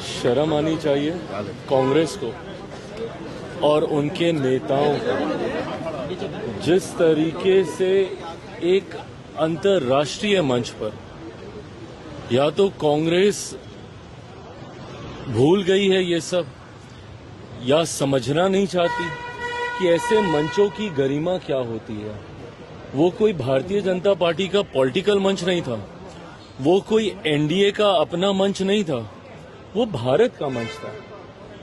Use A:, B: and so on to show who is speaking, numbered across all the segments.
A: शर्म आनी चाहिए कांग्रेस को और उनके नेताओं को। जिस तरीके से एक अंतर्राष्ट्रीय मंच पर या तो कांग्रेस भूल गई है ये सब या समझना नहीं चाहती कि ऐसे मंचों की गरिमा क्या होती है। वो कोई भारतीय जनता पार्टी का पॉलिटिकल मंच नहीं था, वो कोई एनडीए का अपना मंच नहीं था, वो भारत का मंच था।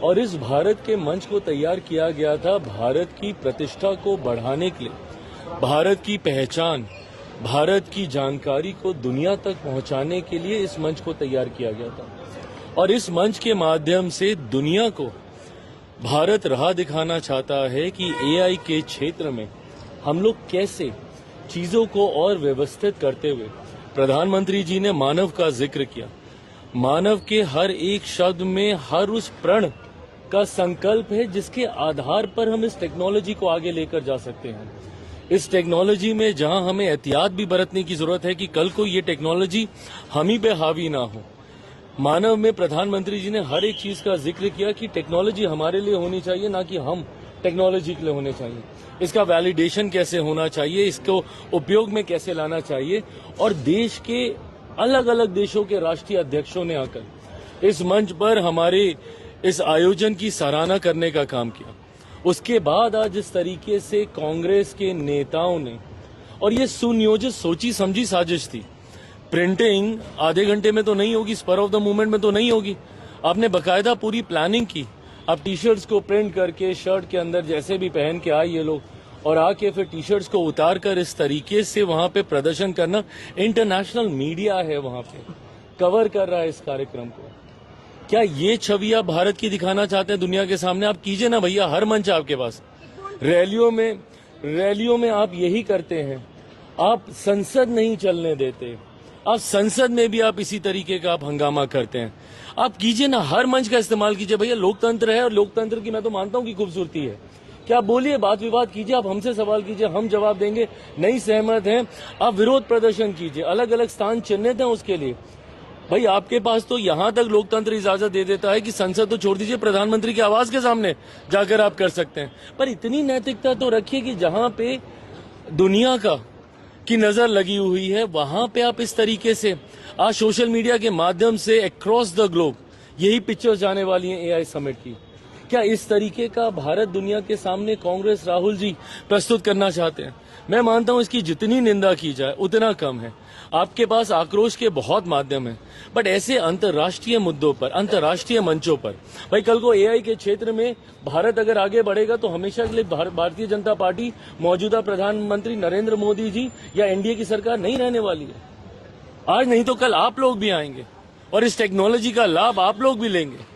A: और इस भारत के मंच को तैयार किया गया था भारत की प्रतिष्ठा को बढ़ाने के लिए, भारत की पहचान, भारत की जानकारी को दुनिया तक पहुंचाने के लिए इस मंच को तैयार किया गया था। और इस मंच के माध्यम से दुनिया को भारत राह दिखाना चाहता है कि एआई के क्षेत्र में हम लोग कैसे चीजों को और व्यवस्थित करते हुए, प्रधानमंत्री जी ने मानव का जिक्र किया, मानव के हर एक शब्द में हर उस प्रण का संकल्प है जिसके आधार पर हम इस टेक्नोलॉजी को आगे लेकर जा सकते हैं। इस टेक्नोलॉजी में जहां हमें एहतियात भी बरतने की जरूरत है कि कल को ये टेक्नोलॉजी हम ही पे हावी ना हो। मानव में प्रधानमंत्री जी ने हर एक चीज का जिक्र किया कि टेक्नोलॉजी हमारे लिए होनी चाहिए, ना कि हम टेक्नोलॉजी के लिए होने चाहिए। इसका वैलिडेशन कैसे होना चाहिए, इसको उपयोग में कैसे लाना चाहिए। और देश के अलग अलग देशों के राष्ट्रीय अध्यक्षों ने आकर इस मंच पर हमारे इस आयोजन की सराहना करने का काम किया। उसके बाद आज इस तरीके से कांग्रेस के नेताओं ने, और ये सुनियोजित सोची समझी साजिश थी, प्रिंटिंग आधे घंटे में तो नहीं होगी, स्पर ऑफ द मूवमेंट में तो नहीं होगी, आपने बकायदा पूरी प्लानिंग की। अब टी शर्ट्स को प्रिंट करके शर्ट के अंदर जैसे भी पहन के आए ये लोग, और आके फिर टी शर्ट्स को उतार कर इस तरीके से वहां पे प्रदर्शन करना। इंटरनेशनल मीडिया है वहां पे, कवर कर रहा है इस कार्यक्रम को। क्या ये छवि आप भारत की दिखाना चाहते हैं दुनिया के सामने? आप कीजिए ना भैया, हर मंच आपके पास। रैलियों में आप यही करते हैं, आप संसद नहीं चलने देते, आप संसद में भी आप इसी तरीके का आप हंगामा करते हैं। आप कीजिए ना, हर मंच का इस्तेमाल कीजिए भैया। लोकतंत्र है और लोकतंत्र की मैं तो मानता हूं कि खूबसूरती है। क्या आप बोलिए, बात विवाद कीजिए, आप हमसे सवाल कीजिए, हम जवाब देंगे। नहीं सहमत हैं, आप विरोध प्रदर्शन कीजिए, अलग अलग स्थान चिन्हित हैं उसके लिए। भाई आपके पास तो यहां तक लोकतंत्र इजाजत दे देता है कि संसद तो छोड़ दीजिए, प्रधानमंत्री की आवाज के सामने जाकर आप कर सकते हैं। पर इतनी नैतिकता तो रखिए कि जहां पे दुनिया की नजर लगी हुई है वहां पे आप इस तरीके से आज सोशल मीडिया के माध्यम से अक्रॉस द ग्लोब यही पिक्चर्स जाने वाली हैं एआई समिट की। क्या इस तरीके का भारत दुनिया के सामने कांग्रेस राहुल जी प्रस्तुत करना चाहते हैं? मैं मानता हूं इसकी जितनी निंदा की जाए उतना कम है। आपके पास आक्रोश के बहुत माध्यम हैं, बट ऐसे अंतर्राष्ट्रीय मुद्दों पर, अंतर्राष्ट्रीय मंचों पर, भाई कल को एआई के क्षेत्र में भारत अगर आगे बढ़ेगा तो हमेशा के लिए भारतीय जनता पार्टी, मौजूदा प्रधानमंत्री नरेंद्र मोदी जी या एनडीए की सरकार नहीं रहने वाली है। आज नहीं तो कल आप लोग भी आएंगे और इस टेक्नोलॉजी का लाभ आप लोग भी लेंगे।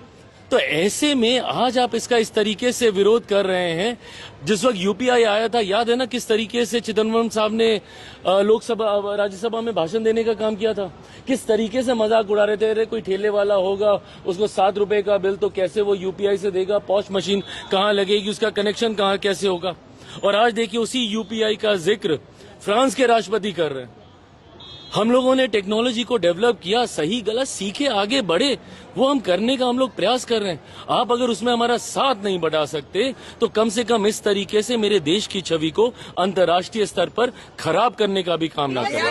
A: तो ऐसे में आज आप इसका इस तरीके से विरोध कर रहे हैं। जिस वक्त यूपीआई आया था, याद है ना किस तरीके से चिदम्बरम साहब ने लोकसभा राज्यसभा में भाषण देने का काम किया था, किस तरीके से मजाक उड़ा रहे थे। अरे कोई ठेले वाला होगा, उसको 7 रुपए का बिल तो कैसे वो यूपीआई से देगा, पॉश मशीन कहाँ लगेगी, उसका कनेक्शन कहाँ कैसे होगा। और आज देखिए उसी यूपीआई का जिक्र फ्रांस के राष्ट्रपति कर रहे हैं। हम लोगों ने टेक्नोलॉजी को डेवलप किया, सही गलत सीखे आगे बढ़े, वो हम करने का हम लोग प्रयास कर रहे हैं। आप अगर उसमें हमारा साथ नहीं बढ़ा सकते तो कम से कम इस तरीके से मेरे देश की छवि को अंतर्राष्ट्रीय स्तर पर खराब करने का भी काम ना करें।